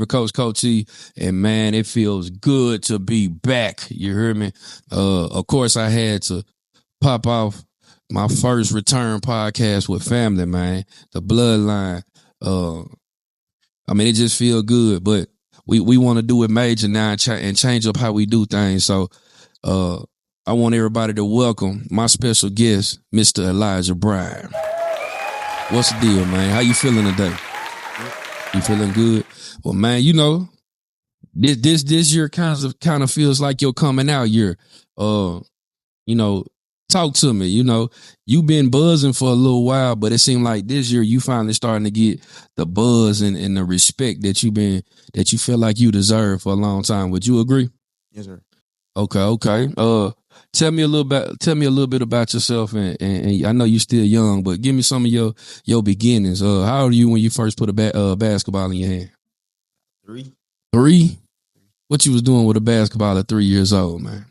Coach Koach E, and man, it feels good to be back. You hear me? Of course, I had to pop off my first return podcast with family, man. The bloodline. I mean, it just feel good, but we want to do it major now and change up how we do things. So, I want everybody to welcome my special guest, Mr. Elijah Bryant. What's the deal, man? How you feeling today? You feeling good? Well, man, you know, this year kind of feels like your coming out year. You know, talk to me. You know, you've been buzzing for a little while, but it seemed like this year you finally starting to get the buzz and the respect that you feel like you deserve for a long time. Would you agree? Yes, sir. Okay. Tell me a little bit about yourself, and I know you're still young, but give me some of your beginnings. How old are you when you first put a basketball in your hand? 3. 3? What you was doing with a basketball at 3 years old, man?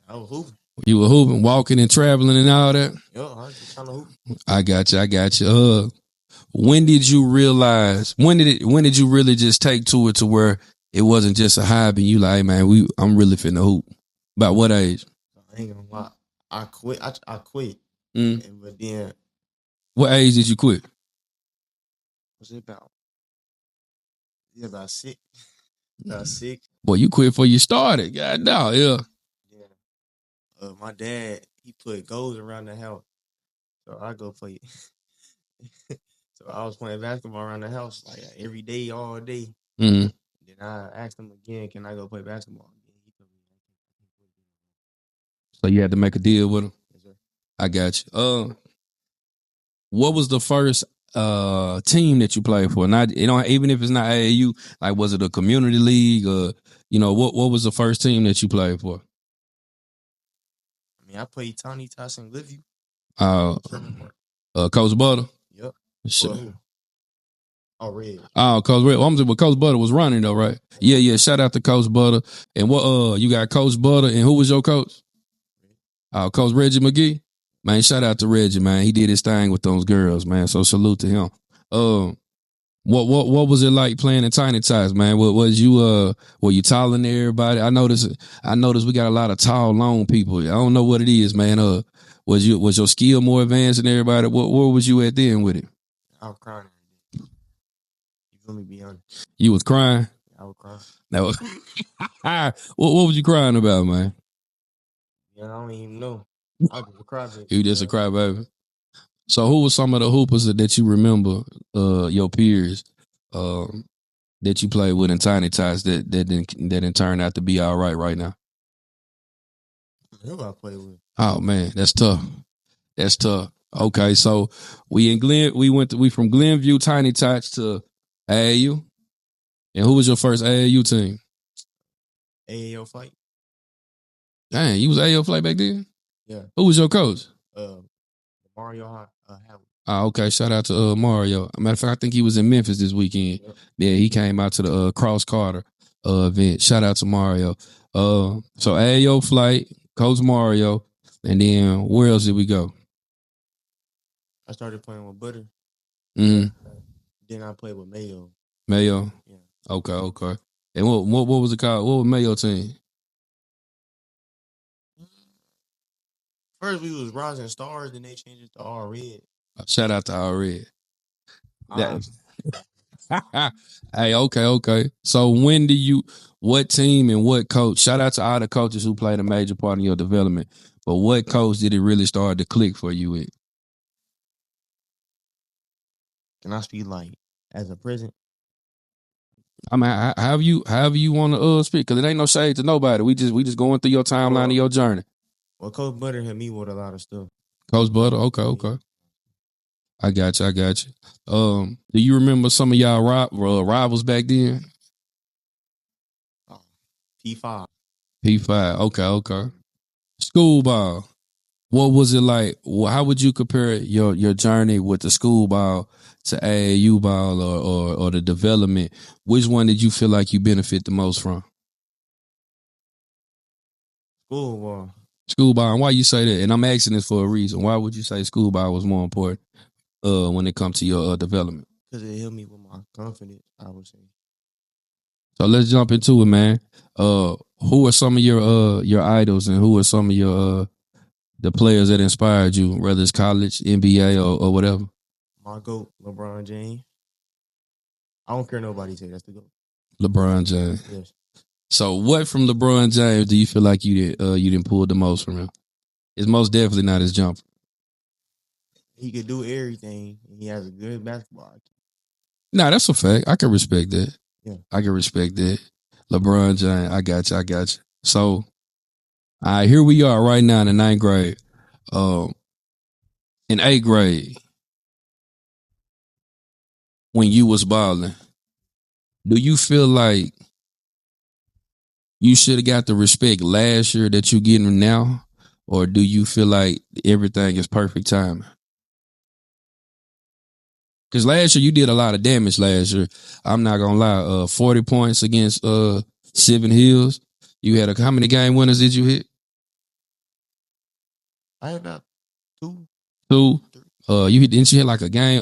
I was hooping. You were hooping, walking and traveling and all that? Yeah, I was just trying to hoop. I got you. When did you realize, when did you really just take to it to where it wasn't just a hobby? You like, hey, man, I'm really finna hoop. About what age? I ain't gonna lie. I quit. I quit. But then, what age did you quit? was it about? Yeah, about 6. About 6. Boy, you quit before you started. God damn, yeah. Yeah. My dad, he put goals around the house, so I go play. So I was playing basketball around the house like every day, all day. Mm-hmm. Then I asked him again, "Can I go play basketball?" He told me, so you had to make a deal with him? Yes, sir. I got you. What was the first team that you played for? Not, you know, even if it's not AAU, like was it a community league or, you know, what was the first team that you played for? I mean, I played Tiny Tots in Liviu. Coach Butter? Yep. Sure. Red. Oh, Coach Red. Well, Coach Butter was running though, right? Yeah. Shout out to Coach Butter. And what you got Coach Butter, and who was your coach? Coach Reggie McGee. Man, shout out to Reggie, man. He did his thing with those girls, man. So salute to him. What was it like playing in Tiny Tots, man? Were you taller than everybody? I noticed we got a lot of tall, long people. I don't know what it is, man. Was your skill more advanced than everybody? Where was you at then with it? I was crying. You feel me? Be honest. You was crying? I was crying. No. What was you crying about, man? Yeah, I don't even know. I was a crybaby. You just a crybaby. So who was some of the hoopers that you remember, your peers, that you played with in Tiny Tots that didn't turn out to be all right now? Who I played with? Oh man, that's tough. That's tough. Okay, so we from Glenview Tiny Tots to AAU. And who was your first AAU team? AAU Flight. Dang, you was AAU Flight back then? Yeah. Who was your coach? Mario Howard. Okay. Shout out to Mario. Matter of fact, I think he was in Memphis this weekend. Yep. Yeah, he came out to the Cross Carter event. Shout out to Mario. So AAO Flight, Coach Mario, and then where else did we go? I started playing with Butter. Mm-hmm. Then I played with Mayo. Mayo? Yeah. Okay. And what was it called? What was Mayo team? First we was Rising Stars, then they changed it to All Red. Shout out to All Red. Hey, okay. So what team and what coach? Shout out to all the coaches who played a major part in your development. But what coach did it really start to click for you with? Can I speak like as a present? I mean, however you want to speak, because it ain't no shade to nobody. We just going through your timeline of your journey. Well, Coach Butter hit me with a lot of stuff. Coach Butter, okay. I got you. Do you remember some of y'all rivals back then? P5. Okay. School ball. What was it like? How would you compare your journey with the school ball to AAU ball or the development? Which one did you feel like you benefit the most from? School ball. School ball. And why you say that? And I'm asking this for a reason. Why would you say school ball was more important when it comes to your development? Because it helped me with my confidence, I would say. So let's jump into it, man. Who are some of your idols, and who are some of your the players that inspired you, whether it's college, NBA, or whatever? My GOAT, LeBron James. I don't care nobody say that's the GOAT. LeBron James. Yes. So what from LeBron James do you feel like you didn't pull the most from him? It's most definitely not his jumper. He could do everything, and he has a good basketball IQ. Nah, that's a fact. I can respect that. Yeah. I can respect that. LeBron James, I got you. So, all right, here we are right now in the 9th grade. In 8th grade, when you was balling, do you feel like you should have got the respect last year that you getting now? Or do you feel like everything is perfect timing? Because last year you did a lot of damage last year. I'm not gonna lie. 40 points against Seven Hills. You had how many game winners did you hit? I had about 2. 2. Didn't you hit like a game?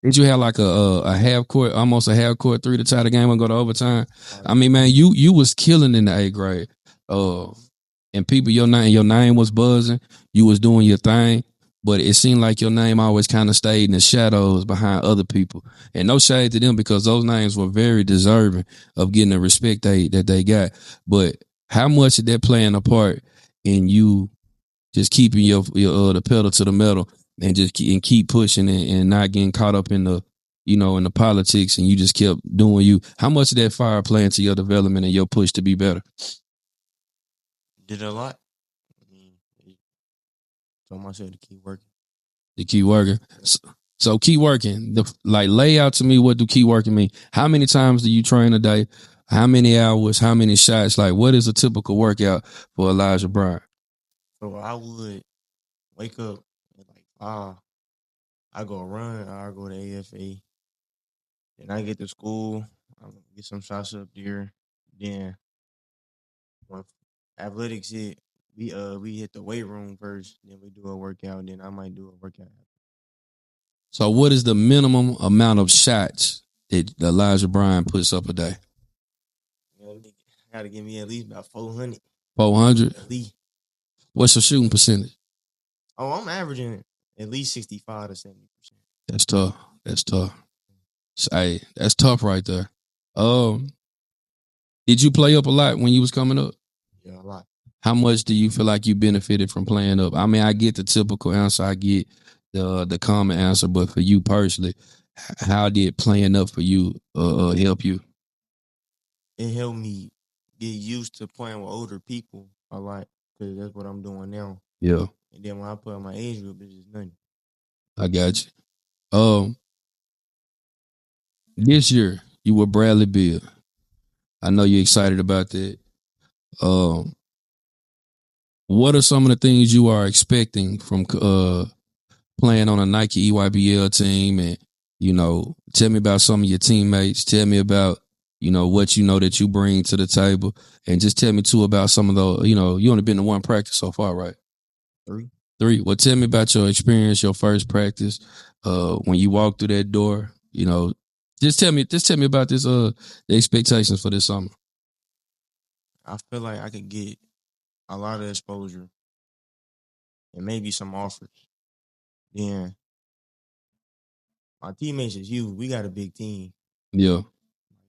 Did you have like a half court, almost a half court 3 to tie the game and go to overtime? I mean, man, you was killing in the 8th grade. And people, your name was buzzing. You was doing your thing, but it seemed like your name always kind of stayed in the shadows behind other people. And no shade to them, because those names were very deserving of getting the respect that they got. But how much did that playing a part in you just keeping your the pedal to the metal and just keep pushing and not getting caught up in the in the politics, and you just kept doing you? How much did that fire play into your development and your push to be better? Did a lot. I mean, told myself to keep working. To keep working. So keep working. Lay out to me, what do keep working mean? How many times do you train a day? How many hours? How many shots? Like, what is a typical workout for Elijah Bryant? So I would wake up at like 5. I go run, I go to AFA. Then I get to school, I get some shots up there. Then when athletics hit, we hit the weight room first. Then we do a workout. Then I might do a workout. So what is the minimum amount of shots that Elijah Bryant puts up a day? I got to give me at least about 400. 400? At least. What's your shooting percentage? Oh, I'm averaging at least 65 to 70%. That's tough. Hey, that's tough right there. Did you play up a lot when you was coming up? Yeah, a lot. How much do you feel like you benefited from playing up? I mean, I get the typical answer, I get the common answer, but for you personally, how did playing up for you help you? It helped me get used to playing with older people a lot, because that's what I'm doing now. Yeah. And then when I play my age group, it's just nothing. I got you. This year you were Bradley Beal. I know you're excited about that. What are some of the things you are expecting from playing on a Nike EYBL team? And tell me about some of your teammates. Tell me about what that you bring to the table, and just tell me too about some of those. You only been to one practice so far, right? 3. Well, tell me about your experience, your first practice, when you walked through that door. Just tell me about this. The expectations for this summer. I feel like I could get a lot of exposure and maybe some offers. Then my teammates is huge. We got a big team. Yeah.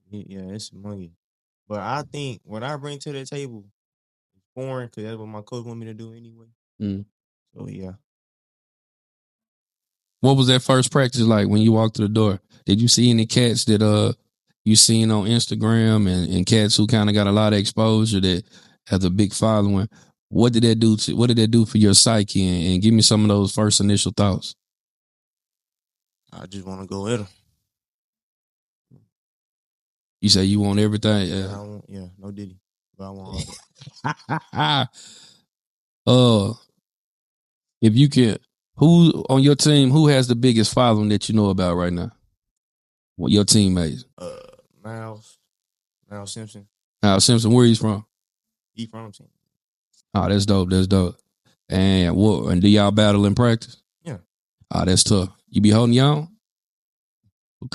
Yeah, it's money. But I think what I bring to the table is foreign, because that's what my coach want me to do anyway. So yeah. What was that first practice like when you walked through the door? Did you see any cats that you seen on Instagram and cats who kind of got a lot of exposure that has a big following? What did that do for your psyche? And give me some of those first initial thoughts. I just want to go at them. You say you want everything? Yeah. No Diddy. But I want all that. If you can, who on your team, who has the biggest following that you know about right now? What your teammates? Miles Simpson. Miles Simpson, where he's from? He from team. Oh, that's dope. And do y'all battle in practice? Yeah. Oh, that's tough. You be holding y'all?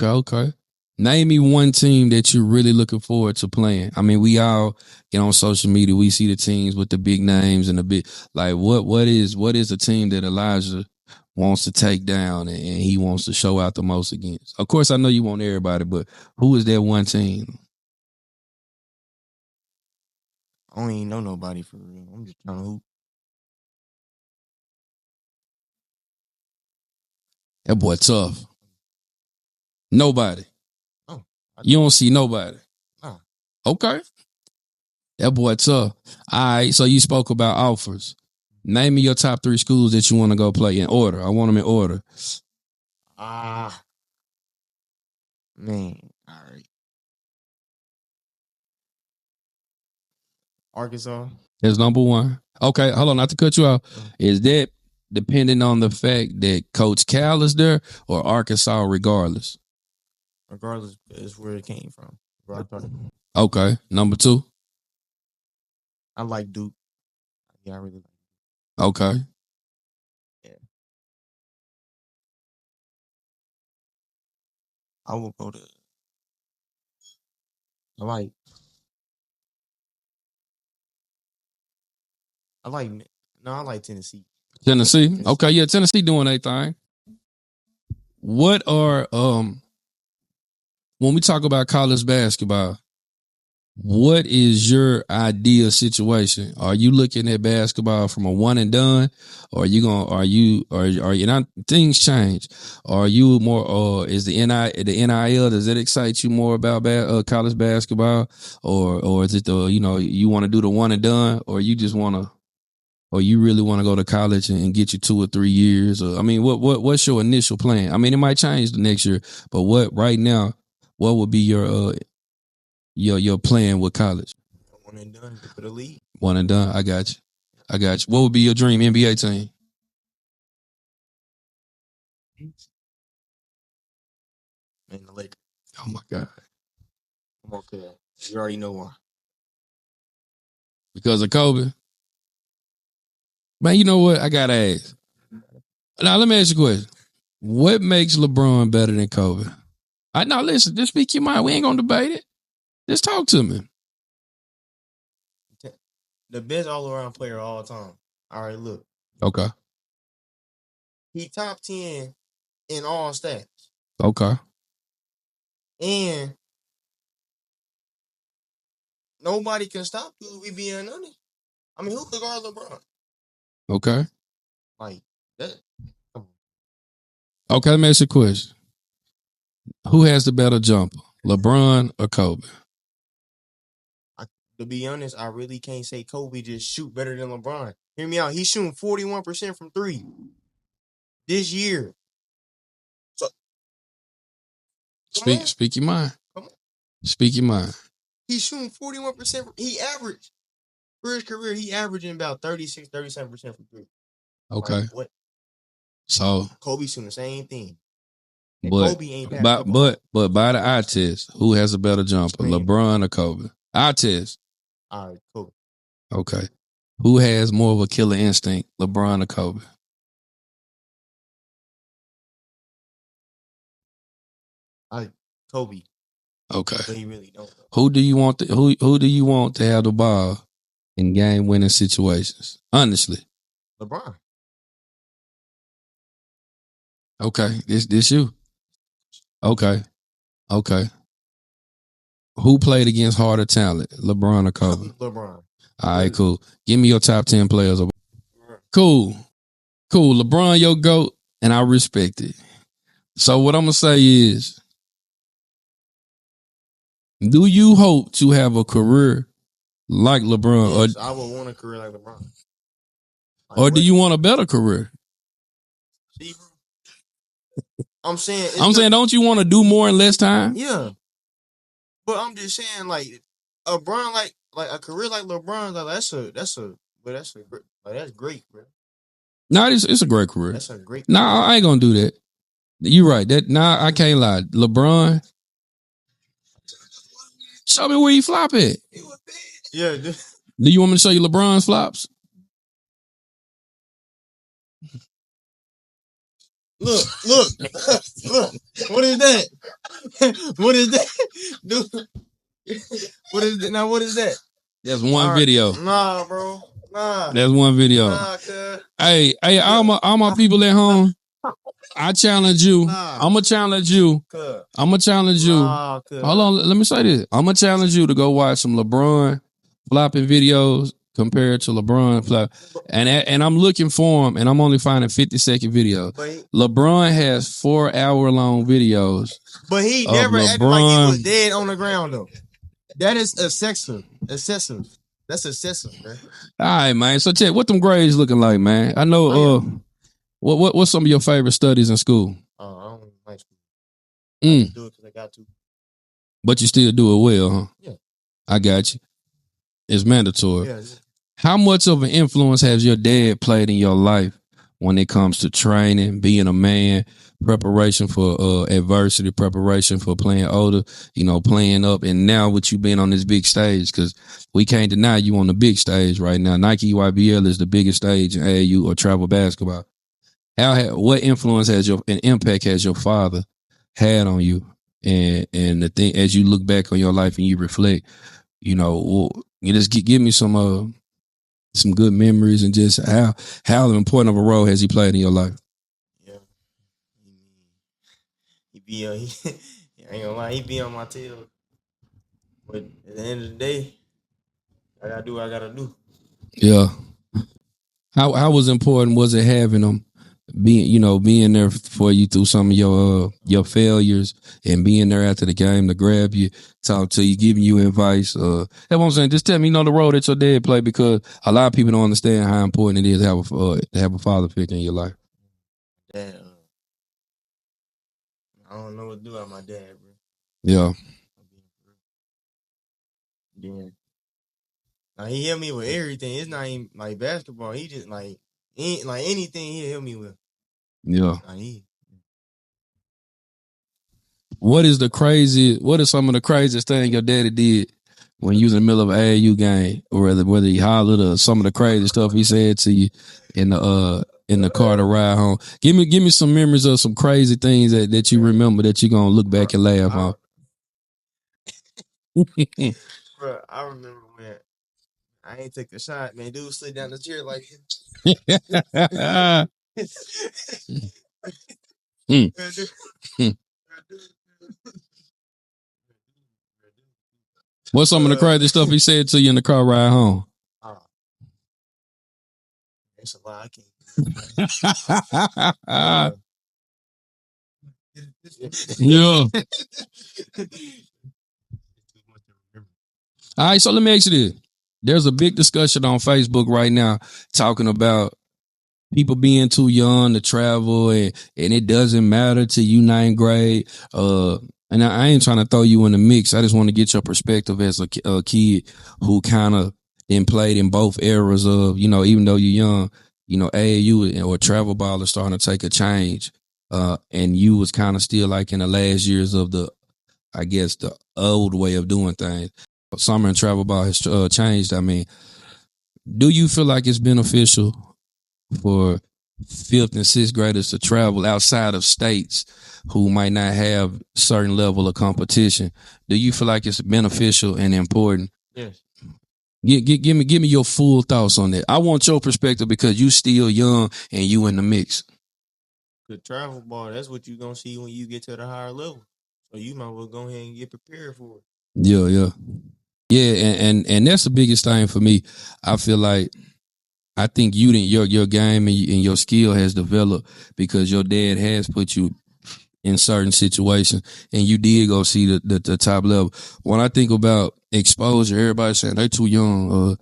Okay. Name me one team that you're really looking forward to playing. I mean, we all get on social media. We see the teams with the big names and the big like what is a team that Elijah wants to take down and he wants to show out the most against? Of course, I know you want everybody, but who is that one team? I don't even know nobody for real. I'm just trying to hoop. That boy tough. Nobody. Oh, You don't see nobody. Nah. Okay. That boy tough. All right, so you spoke about offers. Name me your top 3 schools that you want to go play in order. I want them in order. Man. All right. Arkansas. That's number 1. Okay, hold on, not to cut you off. Is that depending on the fact that Coach Cal is there or Arkansas regardless? Regardless, it's where it came from. Where I started. Okay, number 2. I like Duke. Yeah, I really like Duke. Okay. Yeah. I will go to. I like Tennessee. Tennessee. Okay, yeah, Tennessee doing their thing. What are when we talk about college basketball, what is your ideal situation? Are you looking at basketball from a one and done, or are you not? Things change. Are you more? Is the NIL? Does it excite you more about college basketball, or is it you want to do the one and done, or you just want to, or you really want to go to college and get you 2 or 3 years? Or I mean, what's your initial plan? I mean, it might change the next year, but what right now? What would be your plan with college? One and done for the league. One and done. I got you. What would be your dream NBA team? And the Lakers. Oh my God. Come on, kid. You already know why. Because of Kobe? Man, you know what? I gotta ask. Now let me ask you a question. What makes LeBron better than Kobe? Now listen, just speak your mind. We ain't gonna debate it. Just talk to me. The best all-around player of all time. All right, look. Okay. He top 10 in all stats. Okay. And nobody can stop you if we being honest. I mean, who could guard LeBron? Okay. Like that. Okay, let me ask you a question. Who has the better jumper? LeBron or Kobe? To be honest, I really can't say Kobe just shoot better than LeBron. Hear me out. He's shooting 41% from 3 this year. So speak your mind. Come on. Speak your mind. He's shooting 41%. He averaged for his career. He averaging about 36, 37% from 3. Okay. Like, what? So Kobe's doing the same thing. And but Kobe ain't that. But by the eye test, who has a better jumper, LeBron or Kobe? Eye test. All right, Kobe. Okay. Who has more of a killer instinct, LeBron or Kobe? Kobe. Okay. But he really don't. Who do you want who do you want to have the ball in game winning situations? Honestly. LeBron. Okay. This you. Okay. Okay. Who played against harder talent, LeBron or Kobe? LeBron. All right, cool. Give me your top 10 players. Cool. LeBron, your GOAT, and I respect it. So what I'm going to say is, do you hope to have a career like LeBron? Yes, I would want a career like LeBron. Or do you want a better career? See, I'm saying, don't you want to do more in less time? Yeah. But I'm just saying, like, LeBron, like a career like LeBron, like that's great, bro. No, it's a great career. That's a great. No, I ain't gonna do that. You're right. I can't lie. LeBron, show me where you flop at. Yeah. Do you want me to show you LeBron's flops? Look. What is that? What is that? Dude. What is that? Now, what is that? That's one video. Nah, bro. Nah. That's one video. Nah, cuz. Hey, all my people at home, I challenge you. Nah. I'm gonna challenge you. Cuz. I'm gonna challenge you. Nah, cuz. Hold on, let me say this. I'm gonna challenge you to go watch some LeBron flopping videos compared to LeBron flop. And I'm looking for him, and I'm only finding 50-second videos. LeBron has 4-hour long videos. But he of never acted like he LeBron. was dead on the ground though. That is excessive. That's excessive, man. All right, man. So check what them grades looking like, man. I know. What's some of your favorite studies in school? I don't like school. I just do it because I got to. But you still do it well, huh? Yeah. I got you. It's mandatory. Yeah. How much of an influence has your dad played in your life when it comes to training, being a man, preparation for adversity, preparation for playing older, playing up, and now with you being on this big stage? Because we can't deny you on the big stage right now. Nike EYBL is the biggest stage in AAU or travel basketball. What influence and impact has your father had on you? And the thing, as you look back on your life and you reflect, you just give me some good memories and just how important of a role has he played in your life? Yeah. He be I ain't gonna lie, he be on my tail. But at the end of the day, I gotta do what I gotta do. Yeah. How was important was it having him being there for you through some of your failures and being there after the game to grab you, talk to you, giving you advice? That's what I'm saying. Just tell me, the role that your dad played, because a lot of people don't understand how important it is to have a father figure in your life. Dad, I don't know what to do about my dad, bro. Yeah. Yeah. Now he helped me with everything. It's not even like basketball. He just like anything he helped me with. Yeah. Nah, What are some of the craziest things your daddy did when you was in the middle of an AAU game, or whether he hollered or some of the crazy stuff he said to you in the car to ride home? Give me some memories of some crazy things that you remember that you're gonna look back and laugh on. Bro, I remember when I ain't take a shot, man. Dude slid down the chair like What's some of the crazy stuff he said to you in the car ride home? It's a lie. I can't. Yeah. All right, so let me ask you this. There's a big discussion on Facebook right now talking about people being too young to travel, and it doesn't matter to you ninth grade. And I ain't trying to throw you in the mix. I just want to get your perspective as a kid who kind of played in both eras of, even though you're young, AAU or travel ball is starting to take a change. And you was kind of still like in the last years of the old way of doing things. Summer and travel ball has changed. I mean, do you feel like it's beneficial for fifth and sixth graders to travel outside of states who might not have certain level of competition? Do you feel like it's beneficial and important? Yes. Give me your full thoughts on that. I want your perspective because you still young and you in the mix. The travel ball, that's what you're gonna see when you get to the higher level. So you might well go ahead and get prepared for it. Yeah. And that's the biggest thing for me. I feel like I think your game and your skill has developed because your dad has put you in certain situations and you did go see the top level. When I think about exposure, everybody's saying they too young.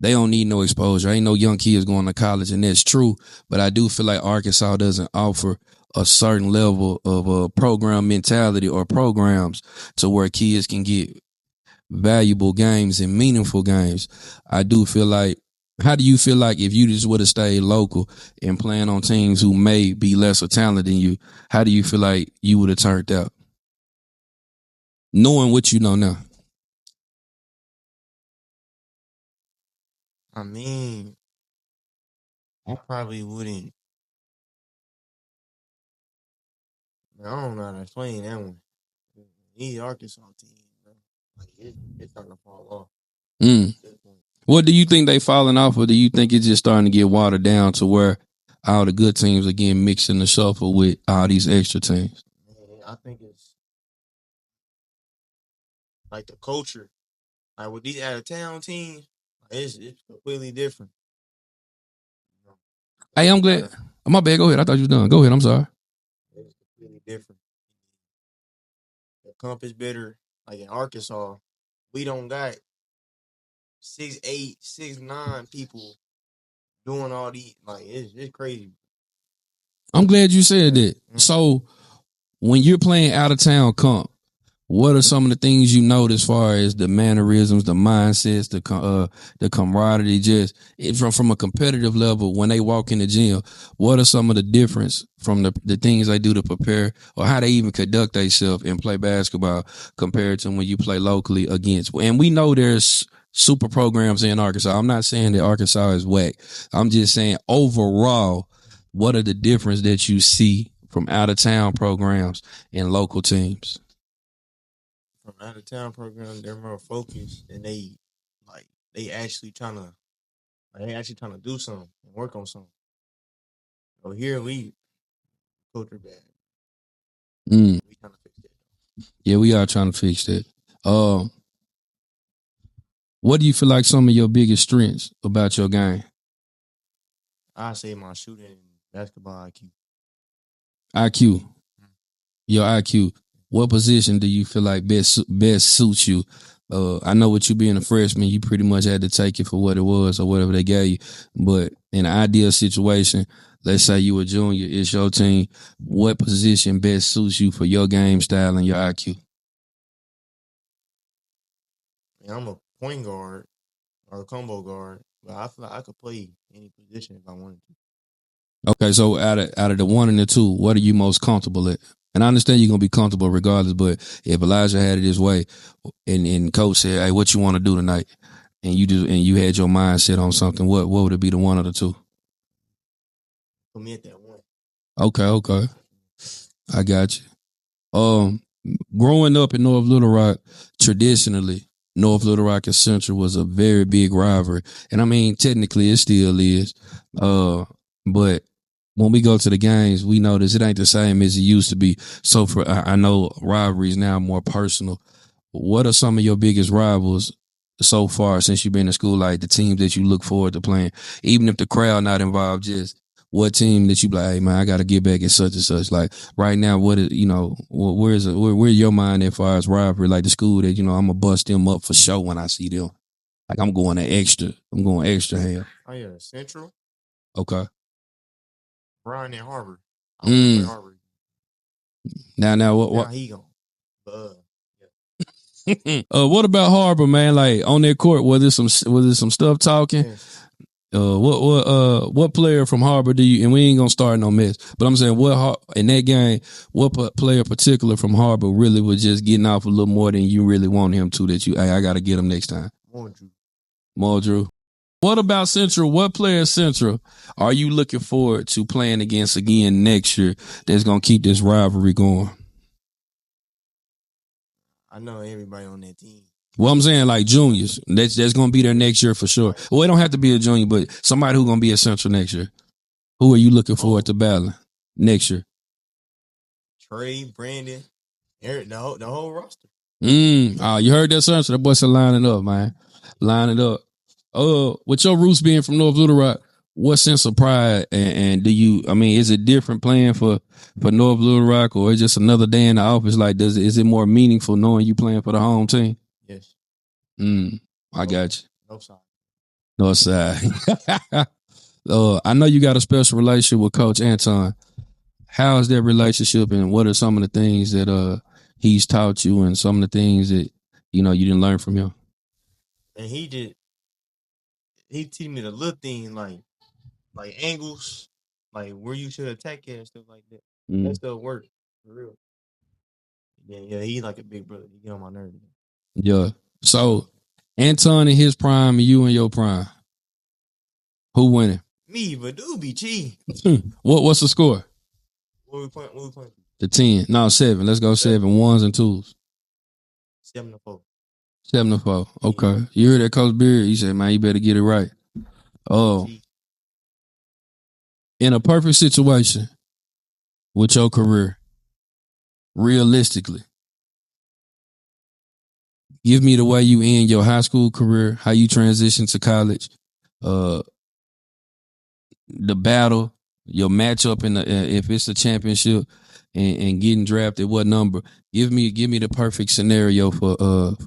They don't need no exposure. Ain't no young kids going to college, and that's true. But I do feel like Arkansas doesn't offer a certain level of program mentality or programs to where kids can get valuable games and meaningful games. I do feel like, how do you feel like if you just would have stayed local and playing on teams who may be lesser talented than you, how do you feel like you would have turned out? Knowing what you know now. I mean, I probably wouldn't Man, I don't know how to explain that one. These Arkansas team, bro, like it's starting to fall off. Mm. What do you think they falling off, or do you think it's just starting to get watered down to where all the good teams are getting mixed in the shuffle with all these extra teams? Man, I think it's like the culture. Like with these out of town teams, it's completely different. You know, Hey, I'm glad. My bad. Go ahead. I thought you was done. Go ahead. I'm sorry. it's completely different. The comp is better. Like in Arkansas, we don't got 6'8", 6'9" people doing all these. Like it's crazy. I'm glad you said that. So when you're playing out of town comp, what are some of the things you notice as far as the mannerisms, the mindsets, the camaraderie, just from a competitive level when they walk in the gym? What are some of the difference from the things they do to prepare, or how they even conduct themselves and play basketball compared to when you play locally against? And we know there's super programs in Arkansas. I'm not saying that Arkansas is whack. I'm just saying overall, what are the difference that you see from out of town programs and local teams? From out of town program, they're more focused and they actually trying to do something and work on something. So here we culture bad. Mm. We trying to fix that. Yeah, we are trying to fix that. What do you feel like some of your biggest strengths about your game? I say my shooting and basketball IQ. IQ, your IQ. What position do you feel like best suits you? I know with you being a freshman, you pretty much had to take it for what it was or whatever they gave you. But in an ideal situation, let's say you a junior, it's your team. What position best suits you for your game style and your IQ? And I'm a point guard or a combo guard, but I feel like I could play any position if I wanted to. Okay, so out of the one and the two, what are you most comfortable at? And I understand you're gonna be comfortable regardless, but if Elijah had it his way, and Coach said, "Hey, what you want to do tonight?" and you had your mind set on something, what would it be, the one or the two? Put me at that one. Okay, I got you. Growing up in North Little Rock, traditionally, North Little Rock and Central was a very big rivalry, and I mean, technically, it still is. But when we go to the games, we notice it ain't the same as it used to be. So I know rivalries now more personal. What are some of your biggest rivals so far since you've been in school? Like the teams that you look forward to playing, even if the crowd not involved, just what team that you be like, hey man, I got to get back at such and such. Like right now, where's your mind as far as rivalry? Like the school that I'm gonna bust them up for sure when I see them. Like I'm going extra ham. Oh yeah, Central, Okay. Bryant and Harvard. I want to play Harvard. Now what? Now he gone. But yeah. What about Harbor, man? Like on that court, was there some stuff talking? Yes. What player from Harbor do you? And we ain't gonna start no mess. But I'm saying, what in that game? What player particular from Harbor really was just getting off a little more than you really want him to? That hey, I got to get him next time. More Drew. What about Central? What player Central are you looking forward to playing against again next year that's going to keep this rivalry going? I know everybody on that team. Well, I'm saying like juniors. That's going to be there next year for sure. Well, it don't have to be a junior, but somebody who's going to be at Central next year. Who are you looking forward to battling next year? Trey, Brandon, Eric, the whole roster. You heard that, Central? That boy said line it up, man. Line it up. With your roots being from North Little Rock, what sense of pride and do you? I mean, is it different playing for North Little Rock, or is it just another day in the office? Like, is it more meaningful knowing you playing for the home team? Yes. I got you. No side. No side. I know you got a special relationship with Coach Anton. How is that relationship, and what are some of the things that he's taught you, and some of the things that you didn't learn from him? And he teach me the little thing like angles, like where you should attack it and stuff like that. That stuff work for real. Yeah, he like a big brother. He get on my nerves. Yeah. So Anton in his prime and you in your prime. Who winning? Me, but dude be cheating. What's the score? What we playing? The 10. No, 7. Let's go 7. Ones and twos. 7-4. 7-4. Okay. You heard that, Coach Beard? He said, man, you better get it right. Oh. In a perfect situation with your career, realistically, give me the way you end your high school career, how you transition to college, the battle, your matchup in the if it's a championship and getting drafted, what number? Give me the perfect scenario for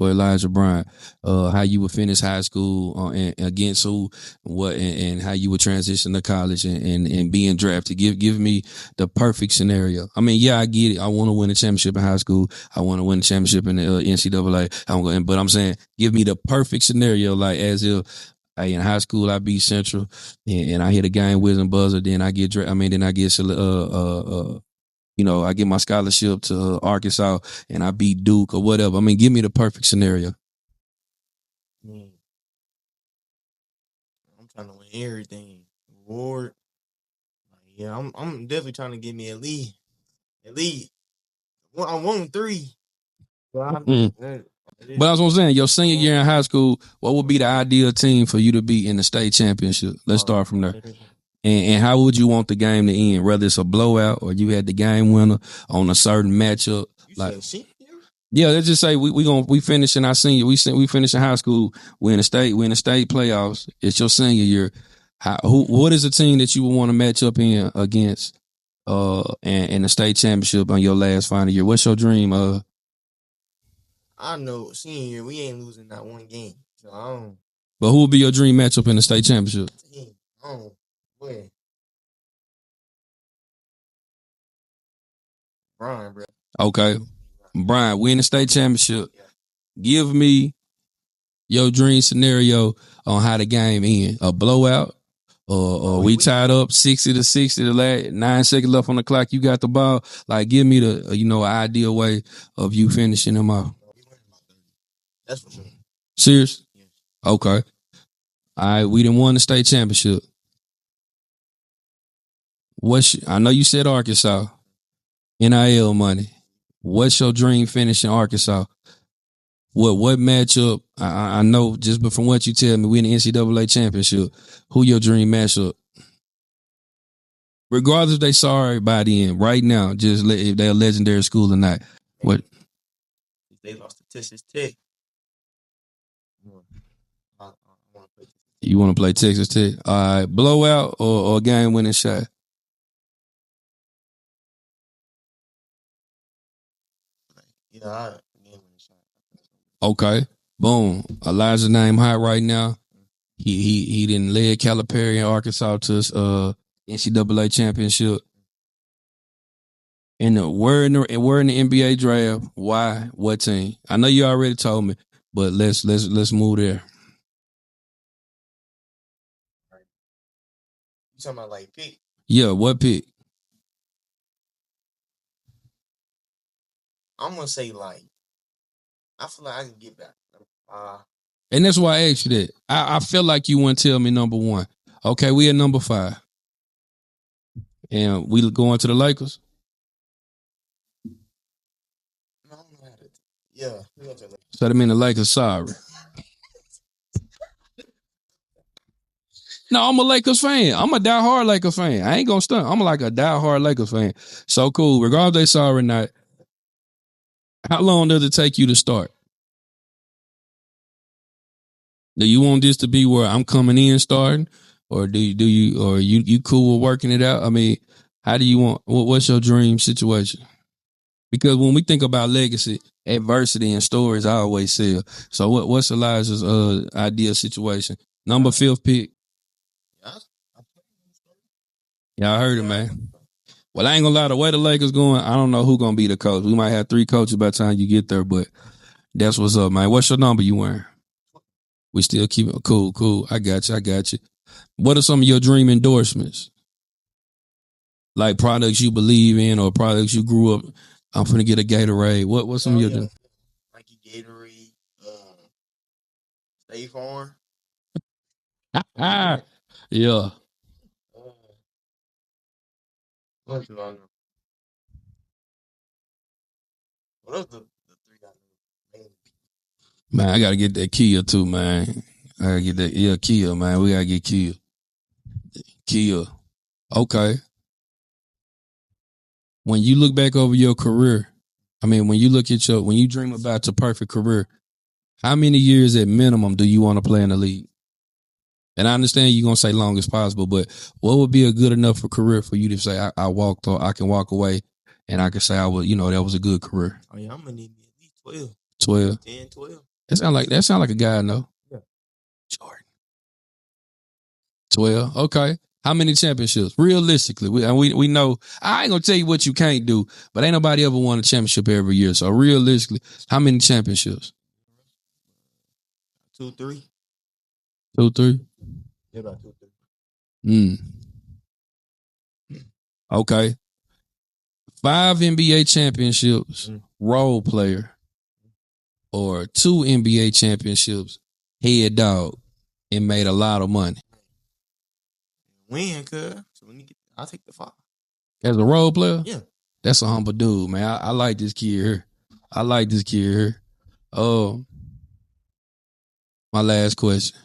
Elijah Bryant. How you would finish high school and against who, what, and how you would transition to college and being drafted. Give me the perfect scenario. I mean, yeah, I get it. I want to win a championship in high school. I want to win a championship in the NCAA. But I'm saying, give me the perfect scenario, like as if. Hey, in high school, I beat Central, and I hit a game wisdom buzzer. Then I get, I get my scholarship to Arkansas, and I beat Duke or whatever. I mean, give me the perfect scenario. I'm trying to win everything. Reward. Yeah, I'm definitely trying to get me at least. Well, I want 3. But that's what I'm saying. Your senior year in high school, what would be the ideal team for you to be in the state championship? Let's start from there. And how would you want the game to end? Whether it's a blowout or you had the game winner on a certain matchup. Yeah, let's just say we finishing our senior. We finishing high school. We're in the state playoffs. It's your senior year. What is the team that you would want to match up in against? And the state championship on your last final year. What's your dream? I know senior year we ain't losing not one game. So I don't. But who would be your dream matchup in the state championship? Wait. Bryant, bro. Okay. Bryant, win the state championship. Yeah. Give me your dream scenario on how the game end. A blowout, or we tied up 60-60, the last 9 seconds left on the clock. You got the ball. Like, give me the ideal way of you finishing them off. That's for sure. Serious? Yes. Okay. All right, we done won the state championship. I know you said Arkansas. NIL money. What's your dream finish in Arkansas? What matchup? I know just from what you tell me, we in the NCAA championship. Who your dream matchup? Regardless if they sorry by the end, right now, just if they're a legendary school or not. What? They lost to Texas Tech. You want to play Texas Tech? All right, blowout or game winning shot? Yeah, game winning shot. Okay, boom. Elijah's name hot right now. He didn't lead Calipari in Arkansas to NCAA championship. And we're in the NBA draft. Why? What team? I know you already told me, but let's move there. You talking about like pick? Yeah, what pick? I'm gonna say like I feel like I can get back. And that's why I asked you that. I feel like you wouldn't tell me number 1. Okay, we at number 5. And we going to the Lakers? Yeah. So that mean the Lakers sorry. No, I'm a Lakers fan. I'm a diehard Lakers fan. I ain't gonna stunt. I'm like a diehard Lakers fan. So cool. Regardless they sorry or not, how long does it take you to start? Do you want this to be where I'm coming in starting? Or do you cool with working it out? I mean, how do you want, what's your dream situation? Because when we think about legacy, adversity and stories, I always sell. So what's Elijah's ideal situation? Number 5th pick. Yeah, I heard it, man. Well, I ain't gonna lie, the way the Lakers going, I don't know who gonna be the coach. We might have 3 coaches by the time you get there, but that's what's up, man. What's your number you wearing? We still keep it cool. I got you. What are some of your dream endorsements? Like products you believe in or products you grew up. I'm finna get a Gatorade. What's some of your Nike Gatorade, State Farm. Yeah. What else the three got? Man, I gotta get that Kia too, man. I gotta get that Kia, man. We gotta get Kia. Kia. Okay. When you look back over your career, I mean, when you dream about your perfect career, how many years at minimum do you want to play in the league? And I understand you're gonna say long as possible, but what would be a good enough for career for you to say I walked or I can walk away and I can say I was, that was a good career. Oh yeah, I'm gonna need me at least 12. 12. 10, 12. That sound like a guy I know. Yeah. Jordan. 12. Okay. How many championships? Realistically, we know I ain't gonna tell you what you can't do, but ain't nobody ever won a championship every year. So realistically, how many championships? 2, 3. 2, 3? Yeah, about 2, 3. Okay. 5 NBA championships, role player, or 2 NBA championships, head dog, and made a lot of money. Win, cuz. So I'll take the 5. As a role player? Yeah. That's a humble dude, man. I like this kid here. My last question.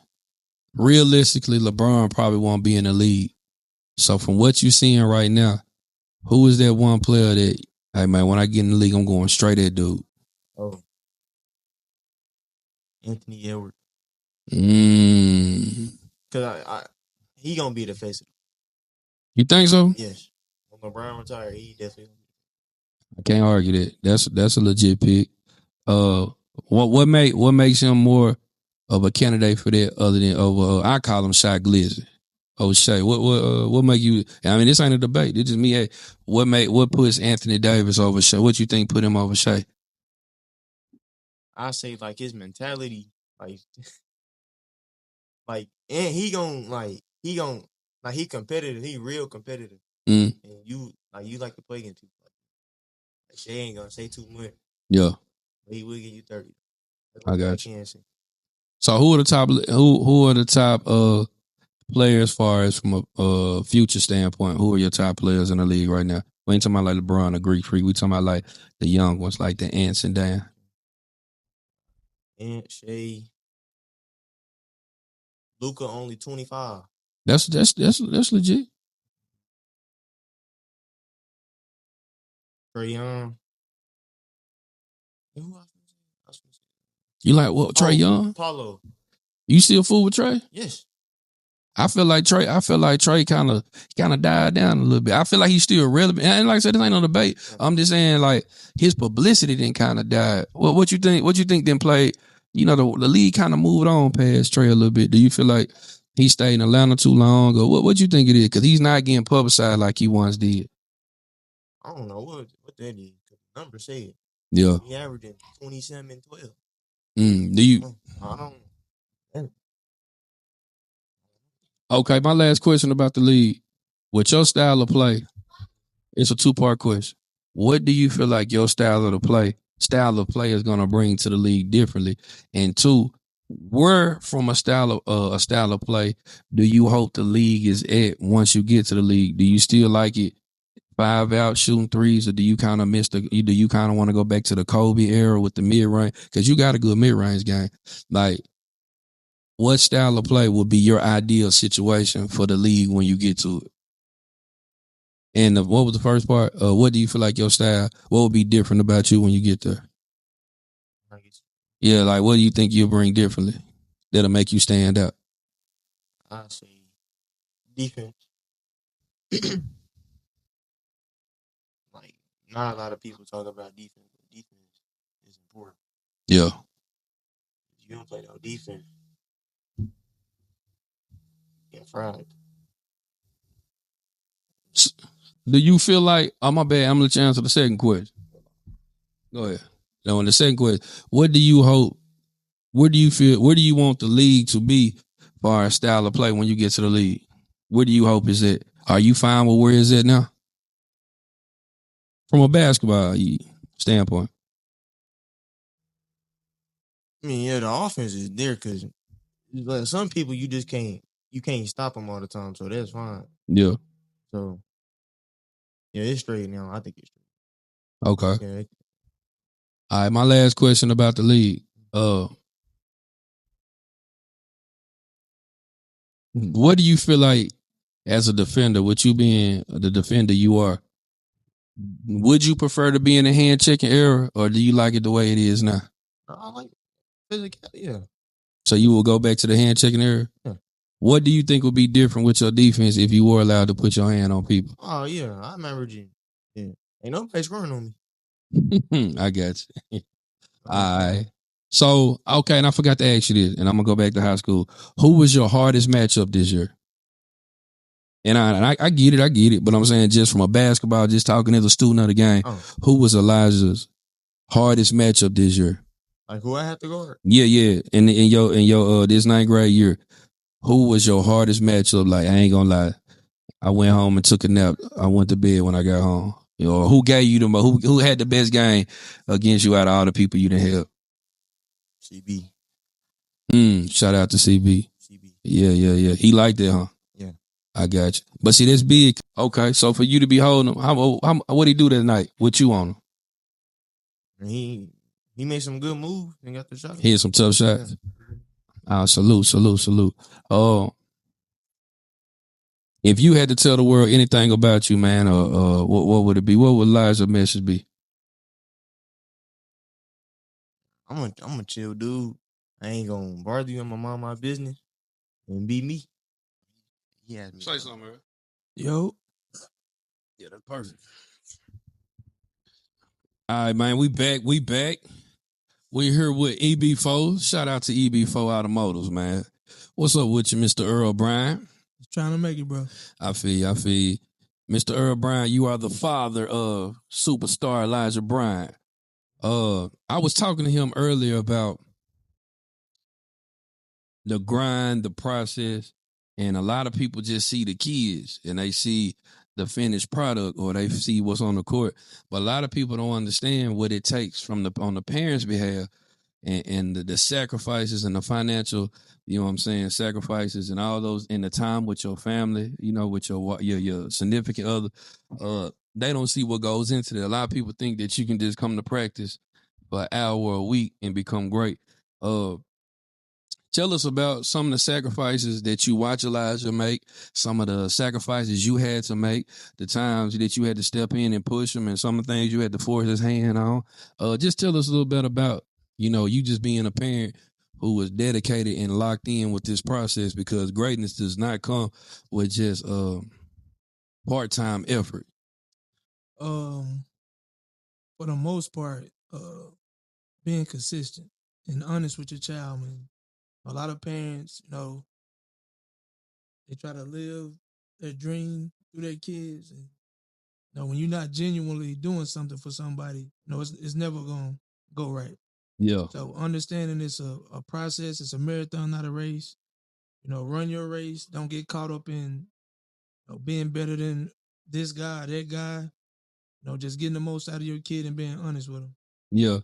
Realistically, LeBron probably won't be in the league. So from what you're seeing right now, who is that one player that, hey man, when I get in the league, I'm going straight at dude? Oh. Anthony Edwards. Cause he gonna be the face of it. You think so? Yes. When LeBron retire, he definitely. I can't argue that. That's a legit pick. What makes him more of a candidate for that other than over? I call him Shaq Glizzy. Oh Shay, what make you? I mean, this ain't a debate. This is me. Hey, what puts Anthony Davis over Shay? What you think put him over Shay? I say like his mentality, and he competitive. He real competitive. And you like to play against people. Like Shay ain't gonna say too much. Yeah, but he will give you 30. I got you. So who are the top players as far as from a future standpoint? Who are your top players in the league right now? We ain't talking about like LeBron or Greek Freak. We talking about like the young ones, like the Ants and Dan. Ant, Shay, Luka only 25. That's legit. Trae Young. You like what? Trae Young? Paulo. You still fool with Trae? Yes. I feel like Trae kind of died down a little bit. I feel like he's still relevant. And like I said, this ain't no debate. I'm just saying like his publicity didn't kind of die. What you think? What you think then played? The league kind of moved on past Trae a little bit. Do you feel like he stayed in Atlanta too long, or what you think it is? Because he's not getting publicized like he once did. I don't know what that is. The number said. Yeah. He averaging 27 and 12. Do you? I don't know. Okay, my last question about the league. With your style of play, it's a 2-part question. What do you feel like your style of play is going to bring to the league differently? And 2, where from a style of play do you hope the league is at once you get to the league? Do you still like it 5 out shooting threes, or do you kind of do you kind of want to go back to the Kobe era with the mid range? Because you got a good mid range game. Like, what style of play would be your ideal situation for the league when you get to it? And what was the first part? What do you feel like your style? What would be different about you when you get there? Yeah, like what do you think you'll bring differently that'll make you stand out? I say defense. Like not a lot of people talk about defense, but defense is important. Yeah. If you don't play no defense, get fried. Do you feel like? Oh my bad. I'm gonna let you answer the second question. Go ahead. Now, in the second question, what do you hope? Where do you feel? Where do you want the league to be for our style of play when you get to the league? Where do you hope is it? Are you fine with where is it now? From a basketball standpoint. I mean, yeah, the offense is there because like some people you just can't stop them all the time, so that's fine. Yeah. So yeah, it's straight now. I think it's straight. Okay. Yeah. All right, my last question about the league. What do you feel like as a defender, with you being the defender you are, would you prefer to be in the hand checking era, or do you like it the way it is now? I like physicality. Yeah. So you will go back to the hand checking era? Yeah. What do you think would be different with your defense if you were allowed to put your hand on people? Oh yeah, I'm averaging. Yeah, ain't nobody scoring on me. I got you. All right. So, okay, and I forgot to ask you this, and I'm going to go back to high school. Who was your hardest matchup this year? And I get it, but I'm saying just from a basketball, just talking as a student of the game, who was Elijah's hardest matchup this year? Like who I have to guard? Yeah. In your this 9th grade year, who was your hardest matchup? Like, I ain't gonna lie, I went home and took a nap. I went to bed when I got home. You know, who gave you the most? Who had the best game against you out of all the people you didn't help? CB. Shout out to CB. Yeah. He liked it, huh? Yeah. I got you. But see, that's big. Okay, so for you to be holding him, what he do that night? What you on him? He made some good moves and got the shot. He had some tough shots. Yeah. Salute. If you had to tell the world anything about you, man, what would it be? What would Elijah's message be? I'm a chill dude. I ain't gonna bother you. I'm gonna mind my business and be me. Yeah. Say something, man. Yo. Yeah, that's perfect. All right, man. We back. We here with EB4. Shout out to EB4 Automotives, man. What's up with you, Mr. Earl Bryant? Just trying to make it, bro. I feel you. Mr. Earl Bryant, you are the father of superstar Elijah Bryant. I was talking to him earlier about the grind, the process, and a lot of people just see the kids and they see the finished product or they see what's on the court. But a lot of people don't understand what it takes on the parents' behalf and the sacrifices and the financial, you know what I'm saying, sacrifices and all those in the time with your family, you know, with your significant other. They don't see what goes into that. A lot of people think that you can just come to practice for an hour a week and become great. Tell us about some of the sacrifices that you watch Elijah make, some of the sacrifices you had to make, the times that you had to step in and push him, and some of the things you had to force his hand on. Just tell us a little bit about, you know, you just being a parent who was dedicated and locked in with this process, because greatness does not come with just part-time effort. For the most part, being consistent and honest with your child, man. A lot of parents, you know, they try to live their dream through their kids, and you know, when you're not genuinely doing something for somebody, you know, it's never gonna go right. Yeah. So understanding it's a process, it's a marathon, not a race. You know, run your race. Don't get caught up in, you know, being better than this guy, that guy. You know, just getting the most out of your kid and being honest with him. Yeah.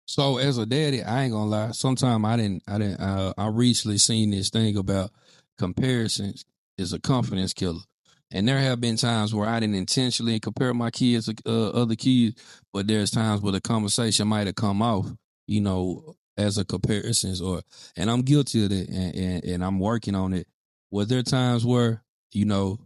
So as a daddy, I ain't gonna lie. Sometimes I recently seen this thing about comparisons is a confidence killer. And there have been times where I didn't intentionally compare my kids to other kids, but there's times where the conversation might have come off, you know, as a comparison, and I'm guilty of it, and I'm working on it. Was there times where, you know,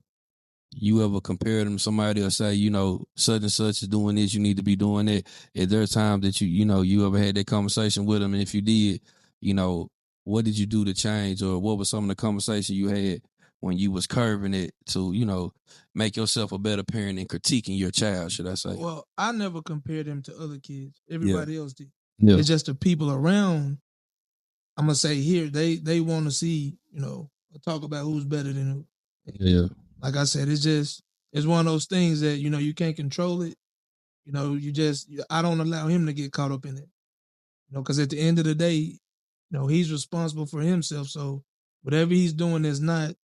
you ever compare them to somebody or say, you know, such and such is doing this, you need to be doing that? Is there a time that you ever had that conversation with them? And if you did, you know, what did you do to change, or what was some of the conversation you had when you was curving it to, you know, make yourself a better parent and critiquing your child, should I say? Well, I never compared them to other kids. Everybody else did. Yeah. It's just the people around, I'm going to say here, they want to see, you know, talk about who's better than who. Yeah. Like I said, it's one of those things that, you know, you can't control it. You know, I don't allow him to get caught up in it. You know, because at the end of the day, you know, he's responsible for himself. So whatever he's doing is not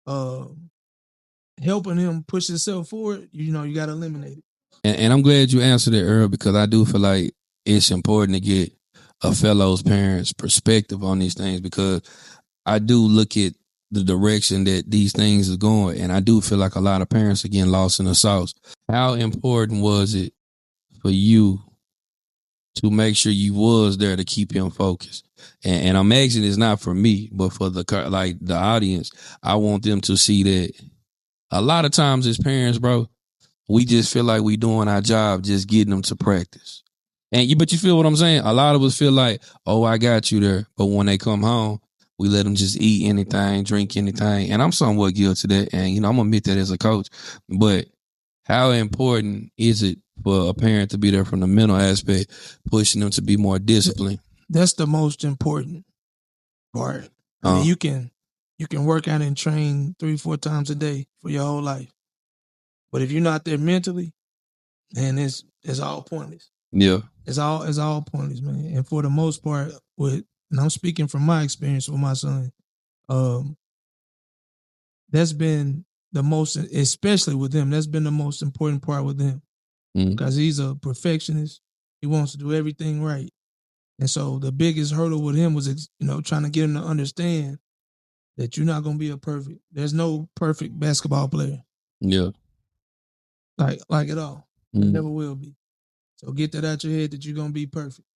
helping him push himself forward, you know, you got to eliminate it. And I'm glad you answered it, Earl, because I do feel like it's important to get a fellow's parents' perspective on these things, because I do look at the direction that these things are going, and I do feel like a lot of parents are getting lost in the sauce. How important was it for you to make sure you was there to keep him focused. And I'm asking it's not for me, but for the audience. I want them to see that a lot of times as parents, bro, we just feel like we doing our job, just getting them to practice. But you feel what I'm saying? A lot of us feel like, oh, I got you there. But when they come home, we let them just eat anything, drink anything. And I'm somewhat guilty of that. And, I'm going to admit that as a coach. But how important is it for a parent to be there from the mental aspect, pushing them to be more disciplined? That's the most important part. I mean, you can work out and train 3-4 times a day for your whole life. But if you're not there mentally, then it's all pointless. Yeah. It's all pointless, man. And for the most part, and I'm speaking from my experience with my son, that's been the most, especially with him, that's been the most important part with him. Because he's a perfectionist. He wants to do everything right. And so the biggest hurdle with him was, trying to get him to understand that you're not going to be there's no perfect basketball player. Yeah. Like at all. There never will be. So get that out your head that you're going to be perfect.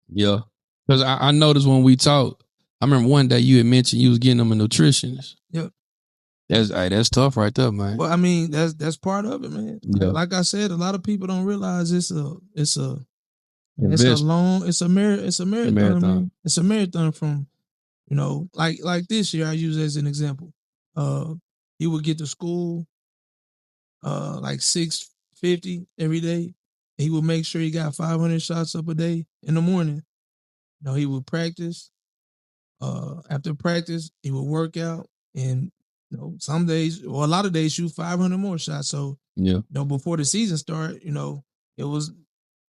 Yeah. Because I noticed when we talked, I remember one day you had mentioned you was getting them a nutritionist. Yep. That's tough right there, man. Well, I mean, that's part of it, man. Yeah. Like I said, a lot of people don't realize it's a marathon, man. It's a marathon from, like this year I use as an example. He would get to school like 6:50 every day. He would make sure he got 500 shots up a day in the morning. He would practice. After practice, he would work out, and some days or a lot of days shoot 500 more shots. So before the season started, it was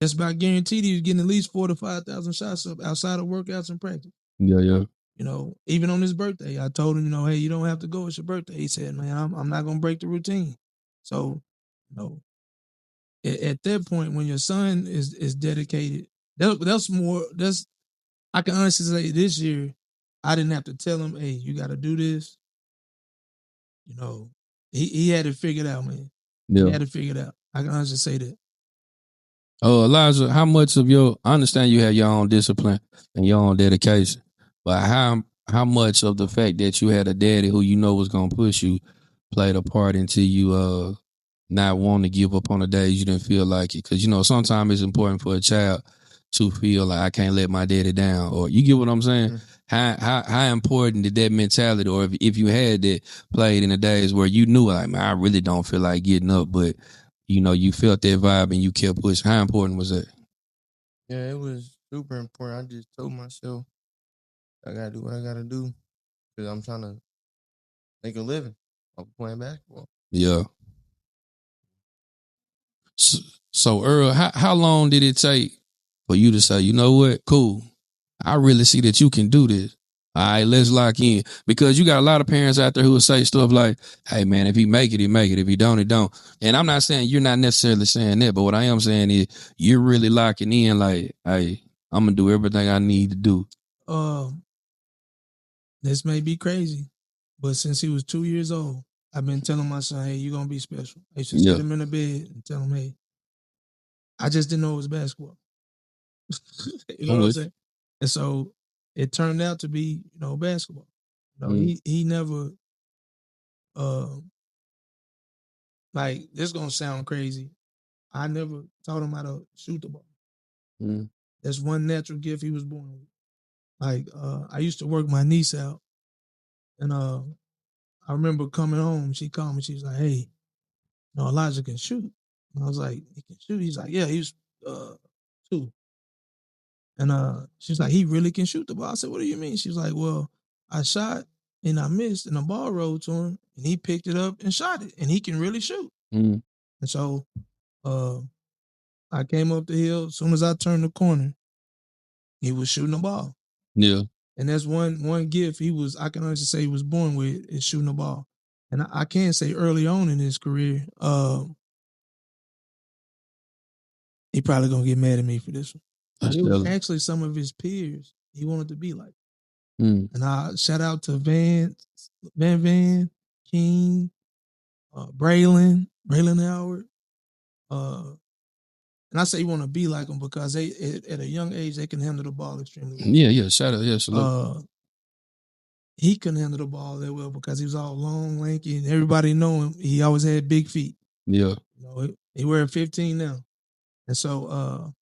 just about guaranteed he was getting at least 4,000 to 5,000 shots up outside of workouts and practice. Yeah. Even on his birthday, I told him, hey, you don't have to go. It's your birthday. He said, man, I'm not gonna break the routine. So, at that point, when your son is dedicated, that's more. I can honestly say this year, I didn't have to tell him, hey, you got to do this. He had it figured out, man. Yeah. He had it figured out. I can honestly say that. Oh, Elijah, how much of I understand you have your own discipline and your own dedication, but how much of the fact that you had a daddy who was going to push you played a part into you not wanting to give up on the days you didn't feel like it? Because, sometimes it's important for a child to feel like I can't let my daddy down, or you get what I'm saying? Mm-hmm. How important did that mentality, or if you had that played in the days where you knew like, man, I really don't feel like getting up, but you felt that vibe and you kept pushing. How important was that? Yeah, it was super important. I just told myself I gotta do what I gotta do because I'm trying to make a living off playing basketball. Yeah. So Earl, how long did it take for you to say, you know what, cool, I really see that you can do this. All right, let's lock in. Because you got a lot of parents out there who will say stuff like, hey, man, if he make it, he make it. If he don't, he don't. And I'm not saying you're not necessarily saying that, but what I am saying is you're really locking in like, hey, I'm going to do everything I need to do. This may be crazy, but since he was 2 years old, I've been telling my son, hey, you're going to be special. I used to sit him in the bed and tell him, hey, I just didn't know it was basketball. You know what I'm saying? And so it turned out to be, basketball. He never, like, this is going to sound crazy. I never taught him how to shoot the ball. That's one natural gift he was born with. Like, I used to work my niece out, and I remember coming home, she called me, she was like, hey, Elijah can shoot. And I was like, he can shoot? He's like, yeah, he was 2. And she's like, he really can shoot the ball. I said, what do you mean? She was like, well, I shot and I missed and the ball rolled to him and he picked it up and shot it and he can really shoot. And so I came up the hill. As soon as I turned the corner, he was shooting the ball. Yeah. And that's one gift I can honestly say he was born with, is shooting the ball. And I can say early on in his career, he probably going to get mad at me for this one. It was actually some of his peers he wanted to be like. And I shout out to Van, King, Braylon Howard. And and I say you want to be like them because they at a young age they can handle the ball extremely well. Yeah. Shout out. Yeah, salute. He couldn't handle the ball that well because he was all long, lanky, and everybody know him. He always had big feet. Yeah. You know, he wearing 15 now, and so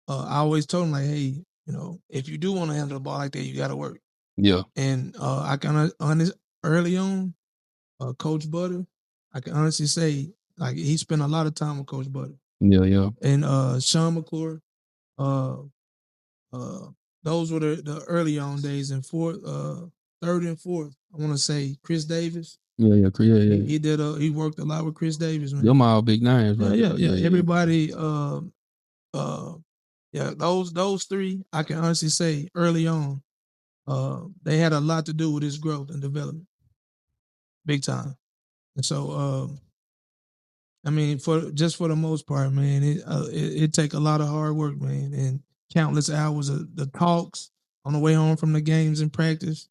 I always told him like, hey, you know, if you do want to handle the ball like that, you got to work. Yeah. And I kind of honest early on, Coach Butter, I can honestly say like he spent a lot of time with Coach Butter. Yeah. And Sean McClure, those were the early on days. And third and fourth, I want to say Chris Davis. Yeah. He did. He worked a lot with Chris Davis, man. Them all big names, right? Yeah. Everybody. Those three, I can honestly say early on, they had a lot to do with his growth and development, big time. And so, I mean, for the most part, man, it take a lot of hard work, man, and countless hours of the talks on the way home from the games and practice.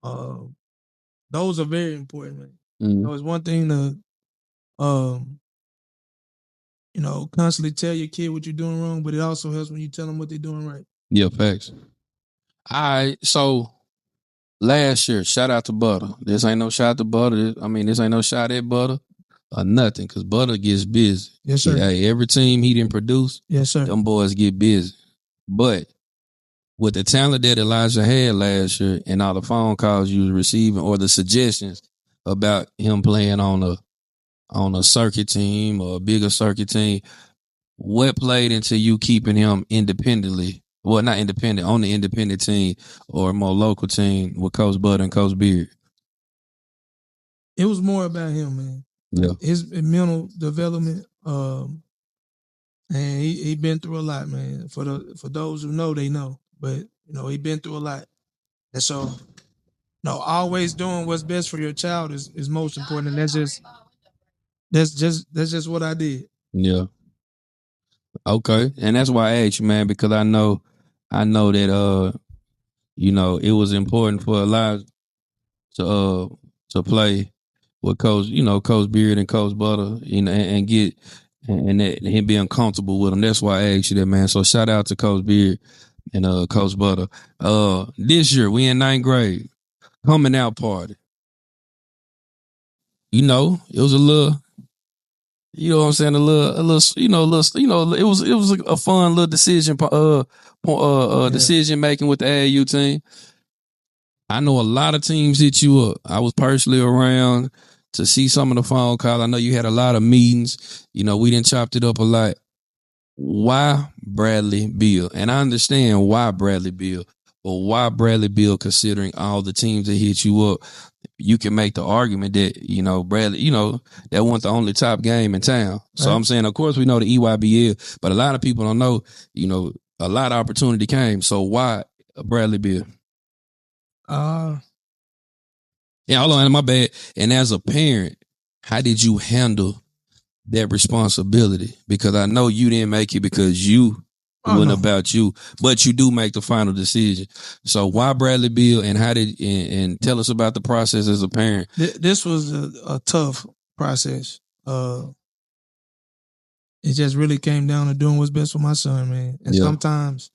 Those are very important, man. Mm-hmm. So it's one thing to, constantly tell your kid what you're doing wrong, but it also helps when you tell them what they're doing right. Yeah, facts. All right, so last year, shout out to Butter. This ain't no shot to Butter. This ain't no shot at Butter or nothing, because Butter gets busy. Yes, sir. Hey, every team he didn't produce, yes, sir, them boys get busy. But with the talent that Elijah had last year and all the phone calls you was receiving or the suggestions about him playing on a circuit team or a bigger circuit team, what played into you keeping him independently? Well, not independent, on the independent team or a more local team with Coach Bud and Coach Beard? It was more about him, man. Yeah. His mental development, and he been through a lot, man. For those who know, they know. But he been through a lot, and so always doing what's best for your child is most important. And that's just what I did. Yeah. Okay, and that's why I asked you, man, because I know that it was important for Elijah to play with Coach Beard and Coach Butter, and get and him being comfortable with him. That's why I asked you that, man. So shout out to Coach Beard and Coach Butter. This year we in 9th grade, coming out party. It was a little. You know what I'm saying? It was a fun little decision making with the AAU team. I know a lot of teams hit you up. I was personally around to see some of the phone calls. I know you had a lot of meetings. We done chopped it up a lot. Why Bradley Beal? And I understand why Bradley Beal, but why Bradley Beal considering all the teams that hit you up? You can make the argument that, Bradley, that wasn't the only top game in town. So I'm saying, of course, we know the EYBL, but a lot of people don't know, a lot of opportunity came. So why Bradley Beal? Yeah, hold on, my bad. And as a parent, how did you handle that responsibility? Because I know you didn't make it because it wasn't about you, but you do make the final decision. So why Bradley Beal, and how did and tell us about the process as a parent? This was a tough process. It just really came down to doing what's best for my son, man. And sometimes,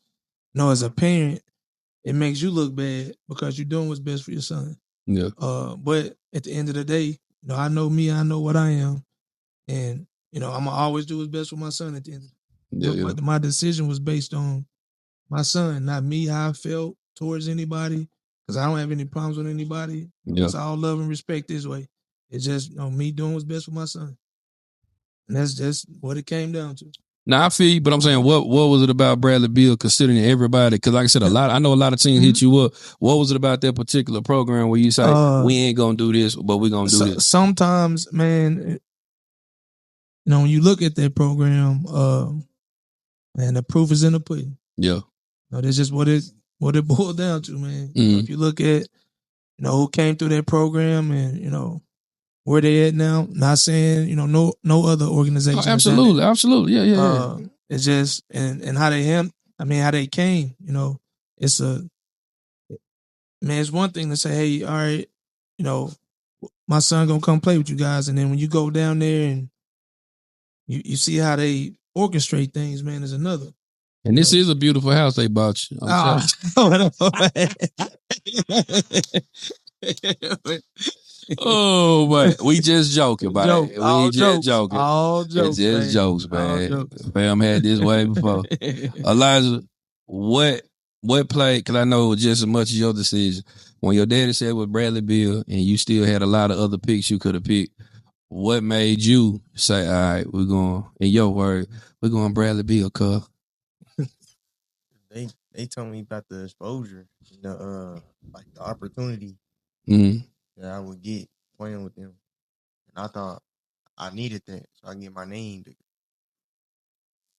as a parent, it makes you look bad because you're doing what's best for your son. Yeah. But at the end of the day, I know me, I know what I am, and I'm gonna always do what's best for my son at the end. But my decision was based on my son, not me, how I felt towards anybody, because I don't have any problems with anybody. It's all love and respect this way. It's just me doing what's best for my son, and that's just what it came down to. Now I feel you, but I'm saying, what was it about Bradley Beal considering everybody? Because like I said, I know a lot of teams hit you up. What was it about that particular program where you say we ain't gonna do this, but we gonna do this? Sometimes, man, when you look at that program, and the proof is in the pudding. Yeah. That's just what it boiled down to, man. If you look at who came through that program and where they at now, not saying no other organization. Absolutely, yeah. It's just and how they how they came. It's it's one thing to say, hey, all right, my son gonna come play with you guys, and then when you go down there and you see how they orchestrate things, man, is another. And this is a beautiful house they bought you. Oh, man. We just joking, man. We just joking. All jokes. It's just man. jokes, All man. jokes. Fam had this way before. Elijah, what play? Because I know just as much as your decision. When your daddy said with Bradley Beal, and you still had a lot of other picks you could have picked, what made you say, "All right, we're going"? In your word, we're going Bradley Beal, cuz? They told me about the exposure, the like the opportunity that I would get playing with them, and I thought I needed that so I can get my name.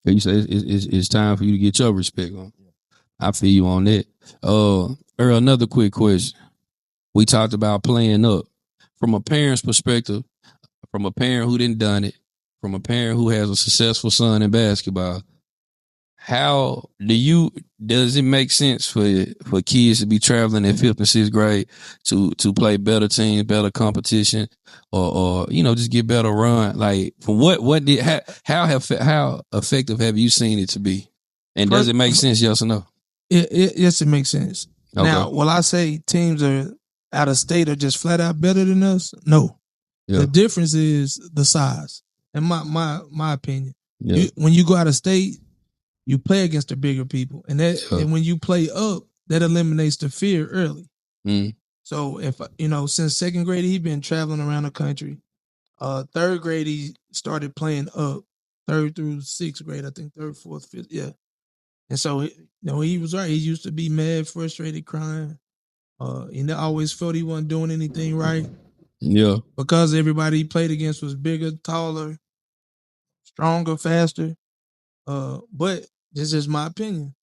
You say it's time for you to get your respect on. Yeah. I feel you on that. Earl, another quick question. We talked about playing up from a parent's perspective, from a parent who didn't done it, from a parent who has a successful son in basketball. How does it make sense for kids to be traveling in 5th and 6th grade to play better teams, better competition, or just get better run? Like, from how effective have you seen it to be? And does it make sense? Yes or no? Yes, it makes sense. Okay. Now, will I say teams are out of state are just flat out better than us? No. Yeah. The difference is the size, in my opinion. Yeah. When you go out of state, you play against the bigger people, and and when you play up, that eliminates the fear early. So if since 2nd grade, he's been traveling around the country. 3rd grade, he started playing up. 3rd through 6th grade, I think 3rd, 4th, 5th, yeah. And so he was right. He used to be mad, frustrated, crying. He always felt he wasn't doing anything right. Yeah, because everybody he played against was bigger, taller, stronger, faster. But this is my opinion.